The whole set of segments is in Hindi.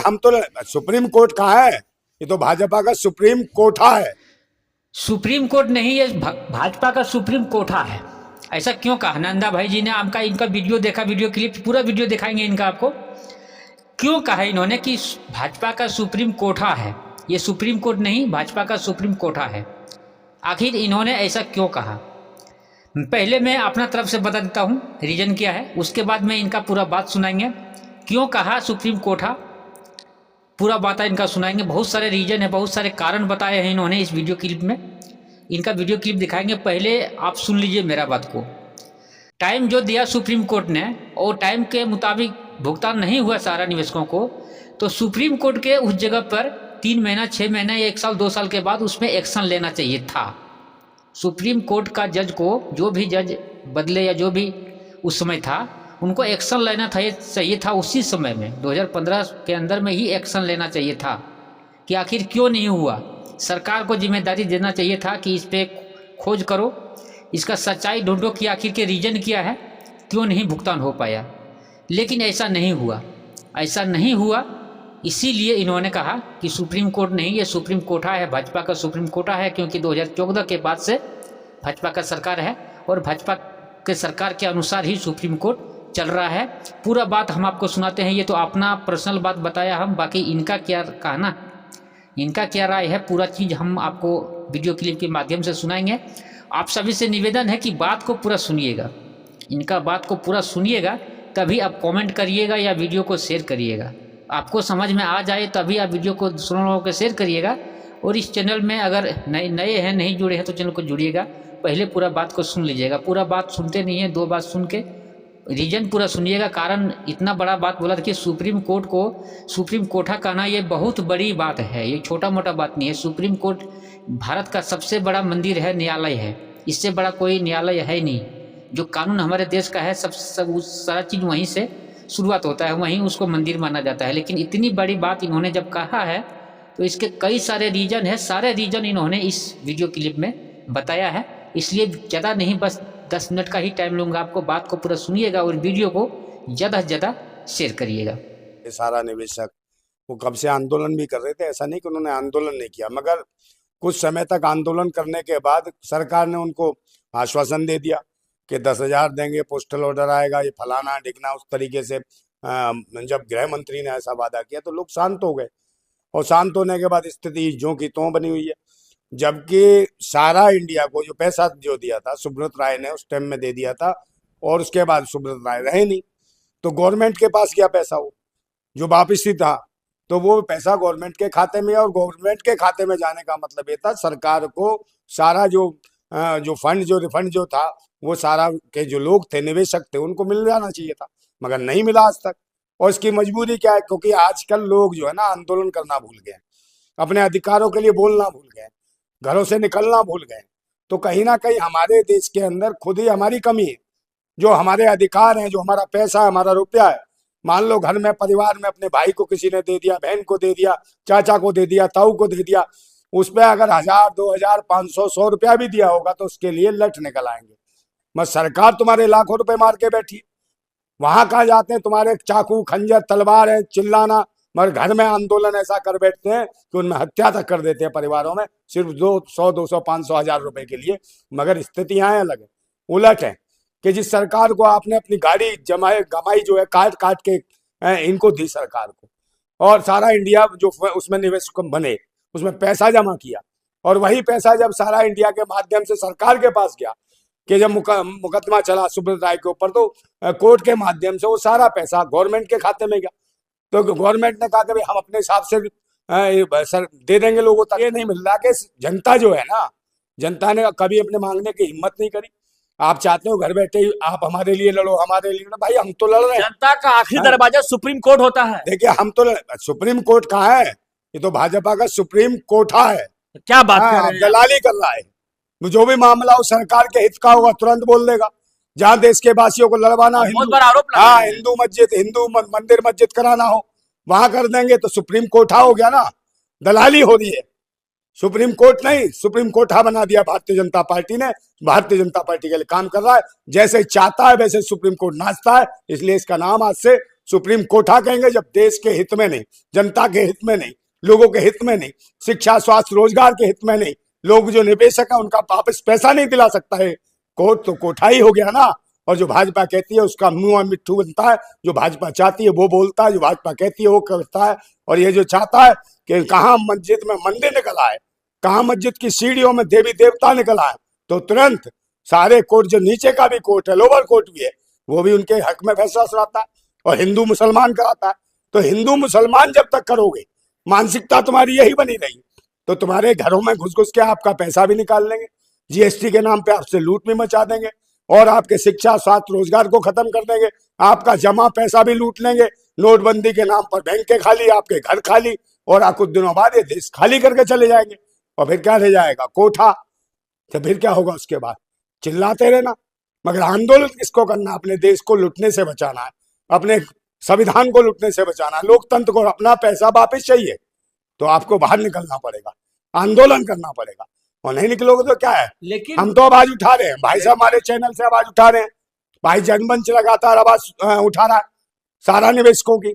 हम तो सुप्रीम कोर्ट कहाँ है? ये तो भाजपा का सुप्रीम कोठा है। सुप्रीम कोर्ट नहीं, ये भाजपा का सुप्रीम कोठा है। ऐसा क्यों कहा? नंदा भाई जी ने आपका इनका वीडियो देखा, वीडियो क्लिप पूरा वीडियो दिखाएंगे इनका आपको। क्यों कहा इन्होंने कि भाजपा का सुप्रीम कोठा है? ये सुप्रीम कोर्ट नहीं, भाजपा का सुप्रीम कोठा है। आखिर इन्होंने ऐसा क्यों कहा? पहले मैं अपना तरफ से बता देता हूँ रीजन क्या है, उसके बाद में इनका पूरा बात सुनाएंगे। क्यों कहा सुप्रीम कोठा, पूरा बात इनका सुनाएंगे। बहुत सारे रीजन है, बहुत सारे कारण बताए हैं इन्होंने इस वीडियो क्लिप में। इनका वीडियो क्लिप दिखाएंगे, पहले आप सुन लीजिए मेरा बात को। टाइम जो दिया सुप्रीम कोर्ट ने और टाइम के मुताबिक भुगतान नहीं हुआ सारा निवेशकों को, तो सुप्रीम कोर्ट के उस जगह पर 3 महीना, 6 महीना या 1 साल 2 साल के बाद उसमें एक्शन लेना चाहिए था। सुप्रीम कोर्ट का जज को, जो भी जज बदले या जो भी उस समय था, उनको एक्शन लेना था, चाहिए था उसी समय में 2015 के अंदर में ही एक्शन लेना चाहिए था कि आखिर क्यों नहीं हुआ। सरकार को जिम्मेदारी देना चाहिए था कि इस पे खोज करो, इसका सच्चाई ढूंढो कि आखिर के रीजन क्या है, क्यों नहीं भुगतान हो पाया। लेकिन ऐसा नहीं हुआ, ऐसा नहीं हुआ। इसीलिए इन्होंने कहा कि सुप्रीम कोर्ट नहीं, ये सुप्रीम कोठा है, भाजपा का सुप्रीम कोठा है, क्योंकि 2014 के बाद से भाजपा का सरकार है और भाजपा के सरकार के अनुसार ही सुप्रीम कोर्ट चल रहा है। पूरा बात हम आपको सुनाते हैं। ये तो अपना पर्सनल बात बताया हम, बाकी इनका क्या कहना, इनका क्या राय है, पूरा चीज़ हम आपको वीडियो क्लिप के माध्यम से सुनाएंगे। आप सभी से निवेदन है कि बात को पूरा सुनिएगा, इनका बात को पूरा सुनिएगा, तभी आप कमेंट करिएगा या वीडियो को शेयर करिएगा। आपको समझ में आ जाए तभी आप वीडियो को दूसरों लोगों को शेयर करिएगा। और इस चैनल में अगर नए हैं, नहीं जुड़े हैं, तो चैनल को जुड़िएगा। पहले पूरा बात को सुन लीजिएगा, पूरा बात सुनते नहीं है, 2 बात सुन के रीजन पूरा सुनिएगा। कारण इतना बड़ा बात बोला था कि सुप्रीम कोर्ट को सुप्रीम कोठा कहना ये बहुत बड़ी बात है, ये छोटा मोटा बात नहीं है। सुप्रीम कोर्ट भारत का सबसे बड़ा मंदिर है, न्यायालय है, इससे बड़ा कोई न्यायालय है नहीं। जो कानून हमारे देश का है, सब सारा चीज़ वहीं से शुरुआत होता है, वहीं उसको मंदिर माना जाता है। लेकिन इतनी बड़ी बात इन्होंने जब कहा है तो इसके कई सारे रीजन है, सारे रीजन इन्होंने इस वीडियो क्लिप में बताया है। इसलिए ज़्यादा नहीं, बस 10 मिनट का ही टाइम लूँगा आपको, बात को पूरा सुनिएगा और वीडियो को ज़्यादा से ज़्यादा शेयर करिएगा। सारा निवेशक वो कब से आंदोलन भी कर रहे थे, ऐसा नहीं कि उन्होंने आंदोलन नहीं किया, मगर कुछ समय तक आंदोलन करने के बाद सरकार ने उनको आश्वासन दे दिया कि 10,000 देंगे, पोस्टल ऑर्डर आएगा, ये फलाना ढिकना, उस तरीके से जब गृह मंत्री ने ऐसा वादा किया तो लोग शांत हो गए। और शांत होने के बाद स्थिति ज्यों की त्यों बनी हुई है। जबकि सारा इंडिया को जो पैसा जो दिया था सुब्रत राय ने उस टाइम में दे दिया था, और उसके बाद सुब्रत राय रहे नहीं, तो गवर्नमेंट के पास क्या पैसा हो जो वापसी था, तो वो पैसा गवर्नमेंट के खाते में, और गवर्नमेंट के खाते में जाने का मतलब ये था सरकार को सारा जो फंड, जो रिफंड जो था, वो सारा के जो लोग थे, निवेशक थे, उनको मिल जाना चाहिए था, मगर नहीं मिला आज तक। और इसकी मजबूरी क्या है? क्योंकि आजकल लोग जो है ना आंदोलन करना भूल गए, अपने अधिकारों के लिए बोलना भूल गए, घरों से निकलना भूल गए। तो कहीं ना कहीं हमारे देश के अंदर खुद ही हमारी कमी है। जो हमारे अधिकार हैं, जो हमारा पैसा है, हमारा रुपया है, मान लो घर में, परिवार में अपने भाई को किसी ने दे दिया, बहन को दे दिया, चाचा को दे दिया, ताऊ को दे दिया, उस पर अगर 1,000, 2,000, 500, 100 रुपया भी दिया होगा तो उसके लिए लठ निकल आएंगे। बस सरकार तुम्हारे लाखों रुपए मार के बैठी, वहां कहाँ जाते हैं तुम्हारे चाकू, खंजर, तलवार है, चिल्लाना, मगर घर में आंदोलन ऐसा कर बैठते हैं कि उनमें हत्या तक कर देते हैं परिवारों में, सिर्फ 200, 200, 500, 1,000 रुपए के लिए। मगर स्थितियां अलग है, उलट है कि जिस सरकार को आपने अपनी गाड़ी कमाई जो है काट काट के इनको दी सरकार को, और सारा इंडिया जो उसमें निवेशक बने, उसमें पैसा जमा किया, और वही पैसा जब सारा इंडिया के माध्यम से सरकार के पास गया, कि जब मुकदमा चला सुब्रत राय के ऊपर, तो कोर्ट के माध्यम से वो सारा पैसा गवर्नमेंट के खाते में गया। तो गवर्नमेंट ने कहा कि भाई हम अपने हिसाब से सर दे देंगे लोगों तक। ये नहीं मिल रहा कि जनता जो है ना, जनता ने कभी अपने मांगने की हिम्मत नहीं करी। आप चाहते हो घर बैठे ही आप हमारे लिए लड़ो, हमारे लिए लड़ो, भाई हम तो लड़ रहे हैं। जनता का आखिरी दरवाजा सुप्रीम कोर्ट होता है। देखिए हम तो सुप्रीम कोर्ट कहाँ है? ये तो भाजपा का सुप्रीम कोठा है। क्या बात कर रहे हैं? दलाली कर रहा है। जो भी मामला हो सरकार के हित का होगा तुरंत बोल देगा। जहाँ देश के वासियों को लड़वाना, बहुत बड़ा आरोप लगा हाँ, हिंदू मंदिर मस्जिद कराना हो, वहां कर देंगे। तो सुप्रीम कोठा हो गया ना, दलाली हो रही है। सुप्रीम कोर्ट नहीं, सुप्रीम कोठा बना दिया भारतीय जनता पार्टी ने। भारतीय जनता पार्टी के लिए काम कर रहा है, जैसे चाहता है वैसे सुप्रीम कोर्ट नाचता है। इसलिए इसका नाम आज से सुप्रीम कोठा कहेंगे जब देश के हित में नहीं, जनता के हित में नहीं, लोगों के हित में नहीं, शिक्षा स्वास्थ्य रोजगार के हित में नहीं, लोग जो निवेशक है उनका वापस पैसा नहीं दिला सकता है, कोर्ट तो कोठा ही हो गया ना। और जो भाजपा कहती है उसका मुंह और मिट्ठू बनता है, जो भाजपा चाहती है वो बोलता है, जो भाजपा कहती है वो करता है। और ये जो चाहता है कि कहाँ मस्जिद में मंदिर निकल आए, कहाँ मस्जिद की सीढ़ियों में देवी देवता निकल आए, तो तुरंत सारे कोर्ट, जो नीचे का भी कोर्ट है, लोअर कोर्ट भी है, वो भी उनके हक में फैसला सुनाता है और हिंदू मुसलमान कराता है। तो हिंदू मुसलमान जब तक करोगे, मानसिकता तुम्हारी यही बनी रही, तो तुम्हारे घरों में घुस घुस के आपका पैसा भी निकाल लेंगे, जीएसटी के नाम पे आपसे लूट भी मचा देंगे और आपके शिक्षा स्वास्थ्य रोजगार को खत्म कर देंगे, आपका जमा पैसा भी लूट लेंगे, नोटबंदी के नाम पर बैंकें खाली, आपके घर खाली, और कुछ दिनों बाद ये देश खाली करके चले जाएंगे। और फिर क्या रह जाएगा? कोठा। तो फिर क्या होगा उसके बाद? चिल्लाते रहना। मगर आंदोलन किसको करना? अपने देश को लुटने से बचाना है, अपने संविधान को लुटने से बचाना है, लोकतंत्र को, अपना पैसा वापस चाहिए, तो आपको बाहर निकलना पड़ेगा, आंदोलन करना पड़ेगा। और नहीं निकलोगे तो क्या है? लेकिन हम तो आवाज उठा रहे हैं, भाई साहब हमारे चैनल से आवाज उठा रहे हैं, भाई जनमंच लगातार आवाज उठा रहा है सारा निवेशकों की,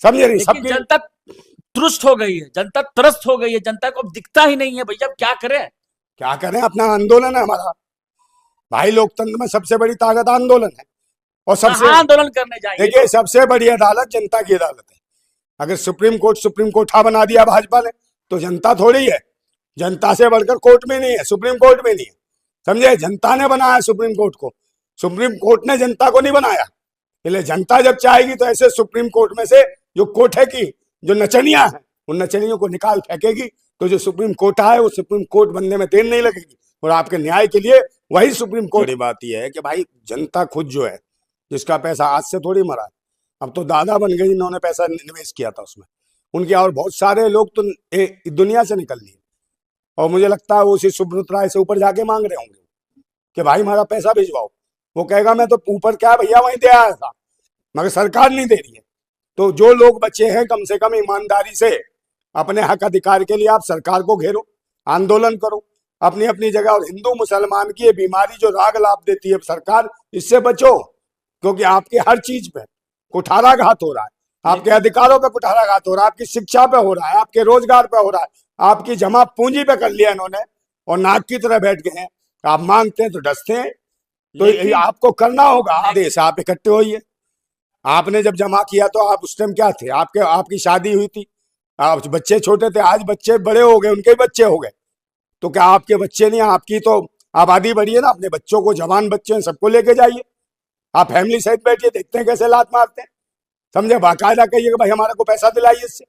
समझे नहीं? सबकी जनता तुरस्त हो गई है, जनता त्रस्त हो गई है, जनता को अब दिखता ही नहीं है भैया, अब क्या करें? क्या करें? अपना आंदोलन है हमारा भाई, लोकतंत्र में सबसे बड़ी ताकत आंदोलन है। और सबसे आंदोलन करने जाएंगे। देखिए, सबसे बड़ी अदालत जनता की अदालत है। अगर सुप्रीम कोठा बना दिया भाजपा ने, तो जनता थोड़ी है, जनता से बढ़कर कोर्ट में नहीं है, सुप्रीम कोर्ट में नहीं है, समझे? जनता ने बनाया सुप्रीम कोर्ट को, सुप्रीम कोर्ट ने जनता को नहीं बनाया। इसलिए जनता जब चाहेगी तो ऐसे सुप्रीम कोर्ट में से जो कोठे की जो नचनियां हैं, उन नचनियों को निकाल फेंकेगी, तो जो सुप्रीम कोर्टा है वो सुप्रीम कोर्ट बनने में देर नहीं लगेगी, और आपके न्याय के लिए वही सुप्रीम कोर्ट। बड़ी बात यह है कि भाई जनता खुद जो है, जिसका पैसा आज से थोड़ी मरा है, अब तो दादा बन गई, इन्होंने पैसा निवेश किया था उसमें, उनके और बहुत सारे लोग तो दुनिया से निकल लिए, और मुझे लगता है वो उसी सुब्रत राय से ऊपर जाके मांग रहे होंगे कि भाई हमारा पैसा भिजवाओ। वो कहेगा मैं तो ऊपर क्या भैया वहीं दे आया था, मगर सरकार नहीं दे रही है। तो जो लोग बचे हैं, कम से कम ईमानदारी से अपने हक अधिकार के लिए आप सरकार को घेरो, आंदोलन करो अपनी अपनी जगह। और हिंदू मुसलमान की ये बीमारी जो राग लाभ देती है सरकार, इससे बचो, क्योंकि आपके हर चीज पे कुठाराघात हो रहा है, आपके अधिकारों पे कुठाराघात हो रहा है, आपकी शिक्षा पे हो रहा है, आपके रोजगार पे हो रहा है, आपकी जमा पूंजी पे कर लिया इन्होंने, और नाक की तरह बैठ गए हैं। आप मांगते हैं तो डसते हैं, तो आपको करना होगा। देश आप इकट्ठे होइए। आपने जब जमा किया तो आप उस टाइम क्या थे? आपकी शादी हुई थी, आप बच्चे छोटे थे, आज बच्चे बड़े हो गए, उनके बच्चे हो गए, तो क्या आपके बच्चे नहीं? आपकी तो आबादी बढ़ी है ना, अपने बच्चों को, जवान बच्चे हैं, सबको लेके जाइए, आप फैमिली सहित बैठिए, देखते हैं कैसे लात मारते हैं, समझे? बाकायदा कहिए कि भाई हमारे को पैसा दिलाइए इससे,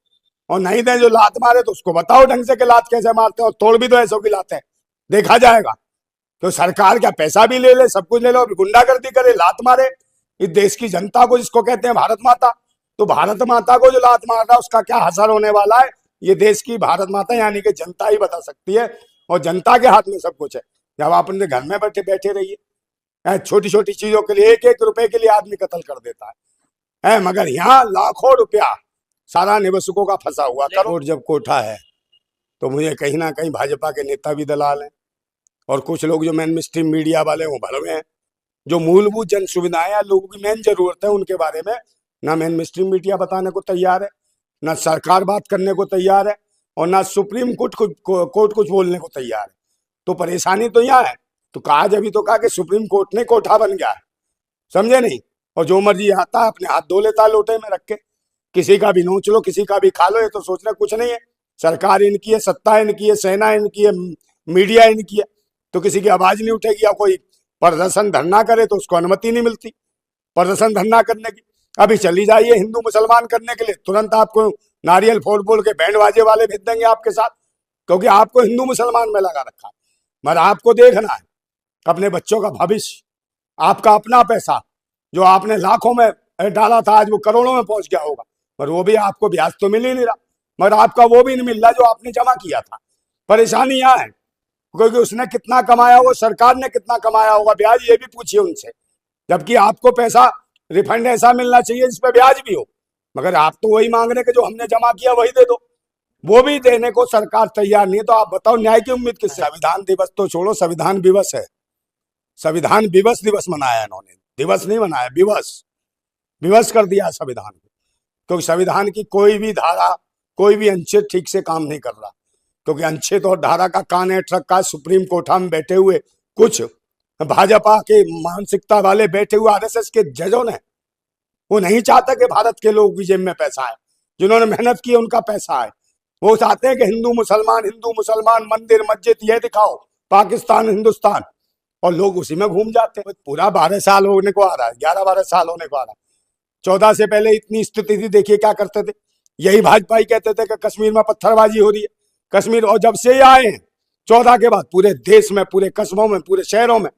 और नहीं दें जो लात मारे तो उसको बताओ ढंग से कि लात कैसे मारते हैं, और तोड़ भी दो ऐसों की लातें, देखा जाएगा। तो सरकार क्या पैसा भी ले ले, सब कुछ ले लो, गुंडागर्दी करे, लात मारे इस देश की जनता को, जिसको कहते हैं भारत माता। तो भारत माता को जो लात मार रहा है उसका क्या असर होने वाला है, ये देश की भारत माता यानी कि जनता ही बता सकती है, और जनता के हाथ में सब कुछ है। जब आप अपने घर में बैठे बैठे रहिए, छोटी छोटी चीजों के लिए 1-1 रुपए के लिए आदमी कत्ल कर देता है, मगर यहाँ लाखों रुपया सारा निवेशकों का फंसा हुआ। करोड़ जब कोठा है तो मुझे कहीं ना कहीं भाजपा के नेता भी दलाल हैं, और कुछ लोग जो मेन स्ट्रीम मीडिया वाले वो भर में हैं, जो मूलभूत जन सुविधाएं या लोगों की मेन जरूरत है उनके बारे में ना मेन स्ट्रीम मीडिया बताने को तैयार है, ना सरकार बात करने को तैयार है, और ना सुप्रीम कोर्ट कुछ बोलने को तैयार है। तो परेशानी तो यहाँ है। तो कहा, जब भी तो कहा कि सुप्रीम कोर्ट ने कोठा बन गया है, समझे नहीं? और जो मर्जी आता है अपने हाथ धो लेता है लोटे में रख के, किसी का भी नोच लो, किसी का भी खा लो, ये तो सोच रहे कुछ नहीं है, सरकार इनकी है, सत्ता इनकी है, सेना इनकी है, मीडिया इनकी है, तो किसी की आवाज नहीं उठेगी। या कोई प्रदर्शन धरना करे तो उसको अनुमति नहीं मिलती प्रदर्शन धरना करने की। अभी चली जाइए हिंदू मुसलमान करने के लिए, तुरंत आपको नारियल फोड़ के बैंड बाजे वाले भेज देंगे आपके साथ, क्योंकि आपको हिंदू मुसलमान में लगा रखा है। मगर आपको देखना है अपने बच्चों का भविष्य, आपका अपना पैसा जो आपने लाखों में डाला था, आज वो करोड़ों में पहुंच गया होगा, पर वो भी आपको ब्याज तो मिल ही नहीं रहा, मगर आपका वो भी नहीं मिल रहा जो आपने जमा किया था। परेशानी यहाँ है, क्योंकि उसने कितना कमाया होगा, सरकार ने कितना कमाया होगा, ब्याज ये भी पूछिए उनसे, जबकि आपको पैसा रिफंड ऐसा मिलना चाहिए जिसपे ब्याज भी हो, मगर आप तो वही मांग रहे कि जो हमने जमा किया वही दे दो, वो भी देने को सरकार तैयार नहीं है। तो आप बताओ न्याय की उम्मीद किससे? संविधान दिवस तो छोड़ो, संविधान दिवस है, संविधान दिवस मनाया इन्होंने, दिवस नहीं मनाया, दिवस। विवश कर दिया संविधान को, क्योंकि संविधान की कोई भी धारा, कोई भी अनुच्छेद ठीक से काम नहीं कर रहा, क्योंकि अनुच्छेद और धारा का कान ऐंठ रखा है सुप्रीम कोर्ट में बैठे हुए कुछ भाजपा के मानसिकता वाले बैठे हुए आरएसएस के जजों ने। वो नहीं चाहता कि भारत के लोग की जेब में पैसा है, जिन्होंने मेहनत की उनका पैसा है। वो चाहते हैं कि हिंदू मुसलमान, मंदिर मस्जिद ये दिखाओ, पाकिस्तान हिंदुस्तान, और लोग उसी में घूम जाते हैं। पूरा 12 साल होने को आ रहा है, 11-12 साल होने को आ रहा है। 14 से पहले इतनी स्थिति थी, देखिए क्या करते थे। यही भाजपा ही कहते थे कि कश्मीर में पत्थरबाजी हो रही है, कश्मीर, और जब से आए हैं 14 के बाद पूरे देश में, पूरे कस्बों में, पूरे शहरों में,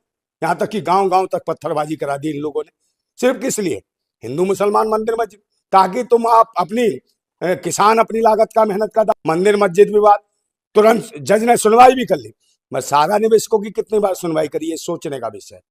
यहाँ तक कि गांव-गांव तक पत्थरबाजी करा दी इन लोगों ने। सिर्फ किस लिए? हिंदू मुसलमान मंदिर मस्जिद, ताकि तुम आप अपनी किसान अपनी लागत का मेहनत का मंदिर मस्जिद विवाद तुरंत जज ने सुनवाई भी कर ली। बस सारा निवेशकों की कितनी बार सुनवाई करी, ये सोचने का विषय है।